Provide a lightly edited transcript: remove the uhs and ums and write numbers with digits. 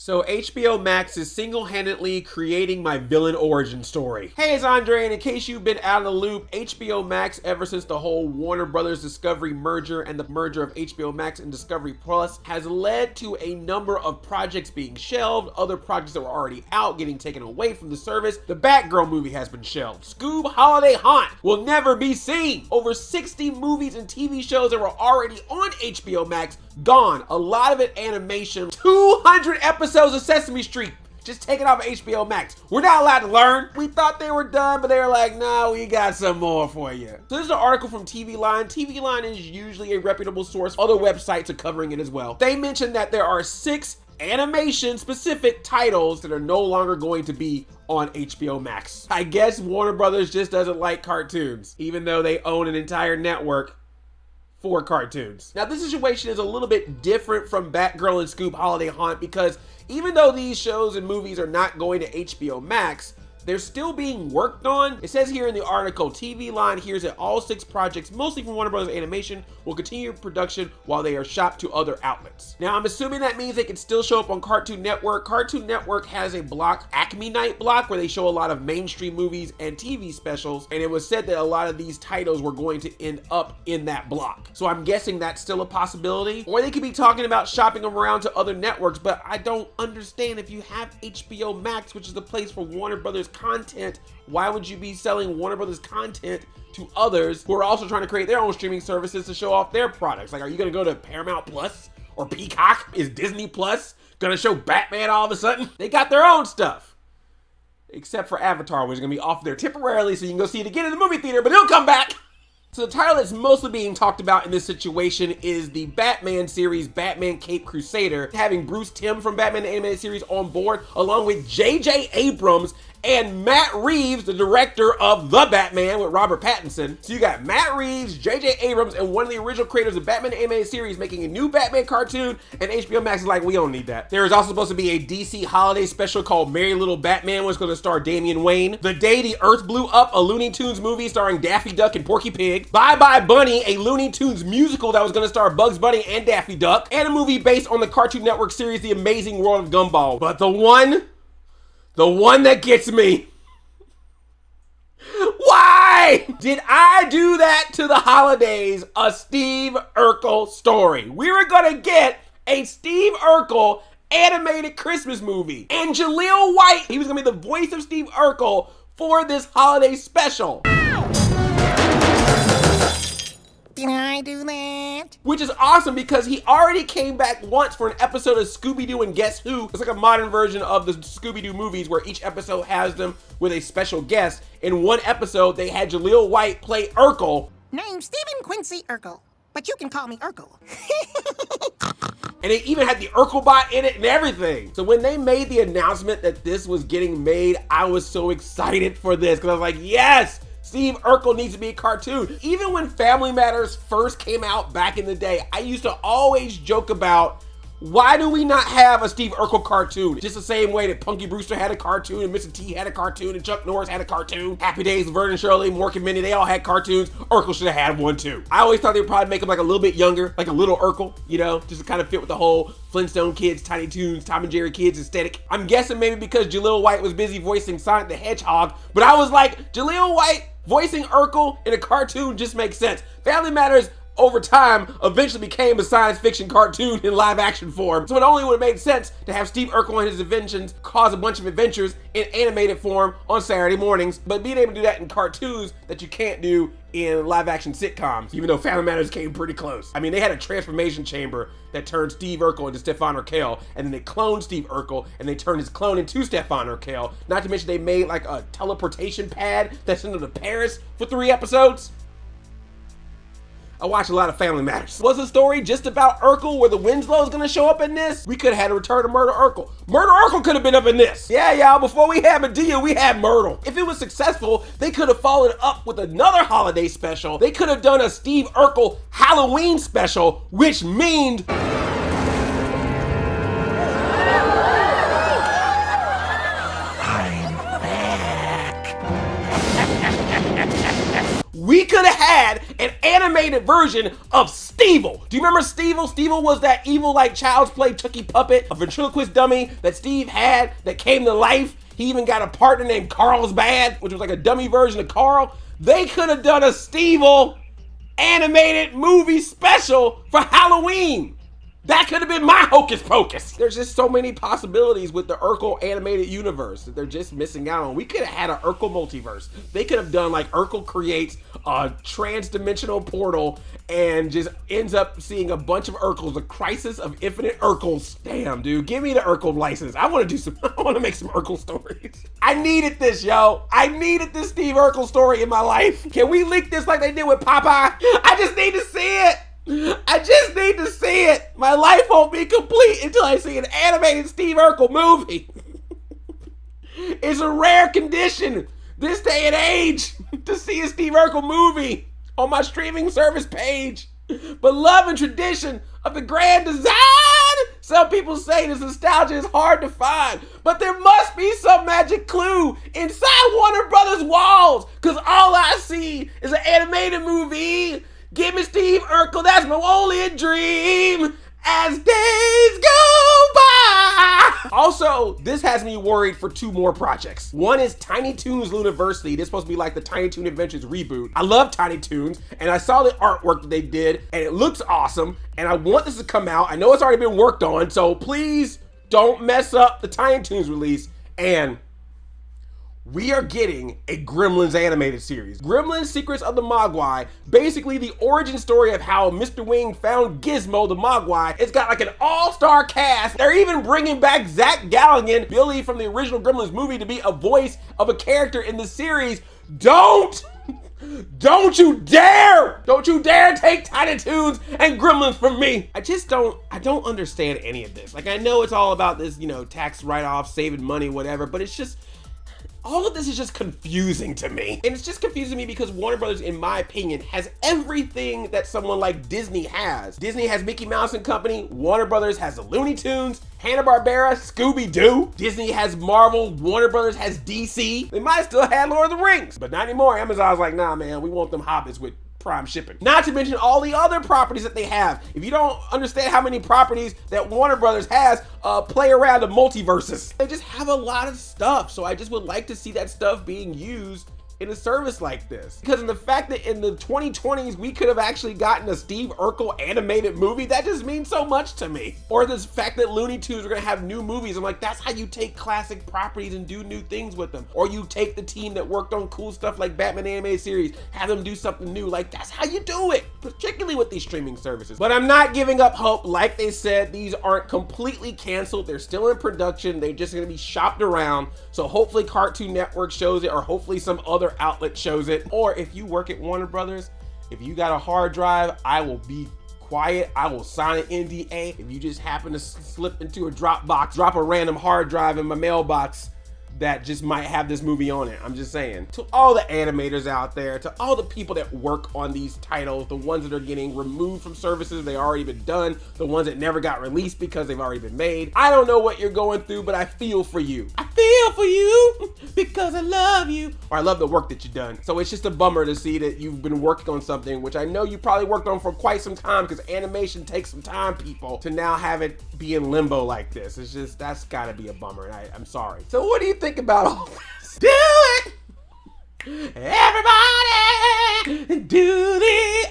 So HBO Max is single-handedly creating my villain origin story. Hey, it's Andre, and in case you've been out of the loop, HBO Max, ever since the whole Warner Brothers Discovery merger and the merger of HBO Max and Discovery Plus, has led to a number of projects being shelved, other projects that were already out getting taken away from the service. The Batgirl movie has been shelved. Scoob Holiday Haunt will never be seen. Over 60 movies and TV shows that were already on HBO Max gone. A lot of it animation. 200 episodes of Sesame Street just taken off of HBO Max. We're not allowed to learn. We thought they were done, but they were like, no, we got some more for you. So this is an article from TV Line. TV Line is usually a reputable source. Other websites are covering it as well. They mentioned that there are 6 animation-specific titles that are no longer going to be on HBO Max. I guess Warner Brothers just doesn't like cartoons, even though they own an entire network for cartoons. Now, this situation is a little bit different from Batgirl and Scoob Holiday Haunt because even though these shows and movies are not going to HBO Max, they're still being worked on. It says here in the article, TV Line hears that all 6 projects, mostly from Warner Brothers Animation, will continue production while they are shopped to other outlets. Now, I'm assuming that means they can still show up on Cartoon Network. Cartoon Network has a block, Acme Night block, where they show a lot of mainstream movies and TV specials, and it was said that a lot of these titles were going to end up in that block. So I'm guessing that's still a possibility. Or they could be talking about shopping them around to other networks, but I don't understand. If you have HBO Max, which is the place for Warner Brothers content, why would you be selling Warner Brothers content to others who are also trying to create their own streaming services to show off their products? Like, are you gonna go to Paramount Plus or Peacock? Is Disney Plus gonna show Batman all of a sudden? They got their own stuff. Except for Avatar, which is gonna be off there temporarily so you can go see it again in the movie theater, but it'll come back. So the title that's mostly being talked about in this situation is the Batman series, Batman Caped Crusader, having Bruce Timm from Batman the Animated Series on board, along with J.J. Abrams and Matt Reeves, the director of The Batman with Robert Pattinson. So you got Matt Reeves, J.J. Abrams, and one of the original creators of Batman the Animated Series making a new Batman cartoon, and HBO Max is like, we don't need that. There is also supposed to be a DC holiday special called Merry Little Batman, which is going to star Damian Wayne. The Day the Earth Blew Up, a Looney Tunes movie starring Daffy Duck and Porky Pig. Bye Bye Bunny, a Looney Tunes musical that was going to star Bugs Bunny and Daffy Duck, and a movie based on the Cartoon Network series The Amazing World of Gumball. But the one that gets me. Why did I do that to the holidays? A Steve Urkel story. We were gonna get a Steve Urkel animated Christmas movie. And Jaleel White, he was gonna be the voice of Steve Urkel for this holiday special. Did I do that? Which is awesome because he already came back once for an episode of Scooby-Doo and Guess Who. It's like a modern version of the Scooby-Doo movies where each episode has them with a special guest. In one episode, they had Jaleel White play Urkel. Name's Stephen Quincy Urkel, but you can call me Urkel. And they even had the Urkelbot in it and everything. So when they made the announcement that this was getting made, I was so excited for this because I was like, yes! Steve Urkel needs to be a cartoon. Even when Family Matters first came out back in the day, I used to always joke about, why do we not have a Steve Urkel cartoon? Just the same way that Punky Brewster had a cartoon and Mr. T had a cartoon and Chuck Norris had a cartoon. Happy Days, Vernon Shirley, Mork and Mindy, they all had cartoons. Urkel should have had one too. I always thought they would probably make him like a little bit younger, like a little Urkel, you know, just to kind of fit with the whole Flintstone Kids, Tiny Toons, Tom and Jerry Kids aesthetic. I'm guessing maybe because Jaleel White was busy voicing Sonic the Hedgehog, but I was like, Jaleel White voicing Urkel in a cartoon just makes sense. Family Matters, over time, eventually became a science fiction cartoon in live action form. So it only would have made sense to have Steve Urkel and his inventions cause a bunch of adventures in animated form on Saturday mornings, but being able to do that in cartoons that you can't do in live action sitcoms, even though Family Matters came pretty close. I mean, they had a transformation chamber that turned Steve Urkel into Stefan Urkel, and then they cloned Steve Urkel, and they turned his clone into Stefan Urkel. Not to mention they made like a teleportation pad that sent him to Paris for 3 episodes. I watch a lot of Family Matters. Was the story just about Urkel where the Winslow's gonna show up in this? We could have had a Return to Murder Urkel. Murder Urkel could have been up in this. Yeah, y'all, before we had Medea, we had Myrtle. If it was successful, they could have followed it up with another holiday special. They could have done a Steve Urkel Halloween special, which means we could have had an animated version of Stevel. Do you remember Stevel? Stevel was that evil like Child's Play Chucky puppet, a ventriloquist dummy that Steve had that came to life. He even got a partner named Carlsbad, which was like a dummy version of Carl. They could have done a Stevel animated movie special for Halloween. That could have been my hocus pocus. There's just so many possibilities with the Urkel animated universe that they're just missing out on. We could have had an Urkel multiverse. They could have done like Urkel creates a trans-dimensional portal and just ends up seeing a bunch of Urkels, a crisis of infinite Urkels. Damn, dude, give me the Urkel license. I want to make some Urkel stories. I needed this, yo. I needed this Steve Urkel story in my life. Can we leak this like they did with Popeye? I just need to see it. I just need to see it. My life won't be complete until I see an animated Steve Urkel movie. It's a rare condition this day and age to see a Steve Urkel movie on my streaming service page. But love and tradition of the grand design. Some people say this nostalgia is hard to find, but there must be some magic clue inside Warner Brothers walls, because all I see is an animated movie. Give me Steve Urkel, that's my only dream as days go by. Also, this has me worried for two more projects. One is Tiny Toons Looniversity. This is supposed to be like the Tiny Toon Adventures reboot. I love Tiny Toons, and I saw the artwork that they did, and it looks awesome, and I want this to come out. I know it's already been worked on, so please don't mess up the Tiny Toons release. And we are getting a Gremlins animated series. Gremlins Secrets of the Mogwai, basically the origin story of how Mr. Wing found Gizmo the Mogwai. It's got like an all-star cast. They're even bringing back Zach Galligan, Billy from the original Gremlins movie, to be a voice of a character in the series. Don't you dare take Tiny Toons and Gremlins from me. I don't understand any of this. Like, I know it's all about this, tax write-off, saving money, whatever, but it's just, all of this is just confusing to me. And it's just confusing me because Warner Brothers, in my opinion, has everything that someone like Disney has. Disney has Mickey Mouse and Company. Warner Brothers has the Looney Tunes, Hanna-Barbera, Scooby-Doo. Disney has Marvel. Warner Brothers has DC. They might still have Lord of the Rings, but not anymore. Amazon's like, nah, man, we want them hobbits with prime shipping. Not to mention all the other properties that they have. If you don't understand how many properties that Warner Brothers has, play around the multiverses. They just have a lot of stuff. So I just would like to see that stuff being used in a service like this. Because in the fact that in the 2020s, we could have actually gotten a Steve Urkel animated movie, that just means so much to me. Or the fact that Looney Tunes are gonna have new movies. I'm like, that's how you take classic properties and do new things with them. Or you take the team that worked on cool stuff like Batman animated series, have them do something new. Like, that's how you do it, particularly with these streaming services. But I'm not giving up hope. Like they said, these aren't completely canceled. They're still in production. They're just gonna be shopped around. So hopefully Cartoon Network shows it, or hopefully some other outlet shows it. Or if you work at Warner Brothers, if you got a hard drive, I will be quiet. I will sign an NDA. If you just happen to slip into a Dropbox, drop a random hard drive in my mailbox that just might have this movie on it. I'm just saying. To all the animators out there, to all the people that work on these titles, the ones that are getting removed from services, they already been done, the ones that never got released because they've already been made. I don't know what you're going through, but I feel for you. I feel for you because I love you. Or I love the work that you've done. So it's just a bummer to see that you've been working on something, which I know you probably worked on for quite some time, because animation takes some time, people, to now have it be in limbo like this. It's just, that's gotta be a bummer, and I'm sorry. So what do you think about all this? Do it! Everybody do the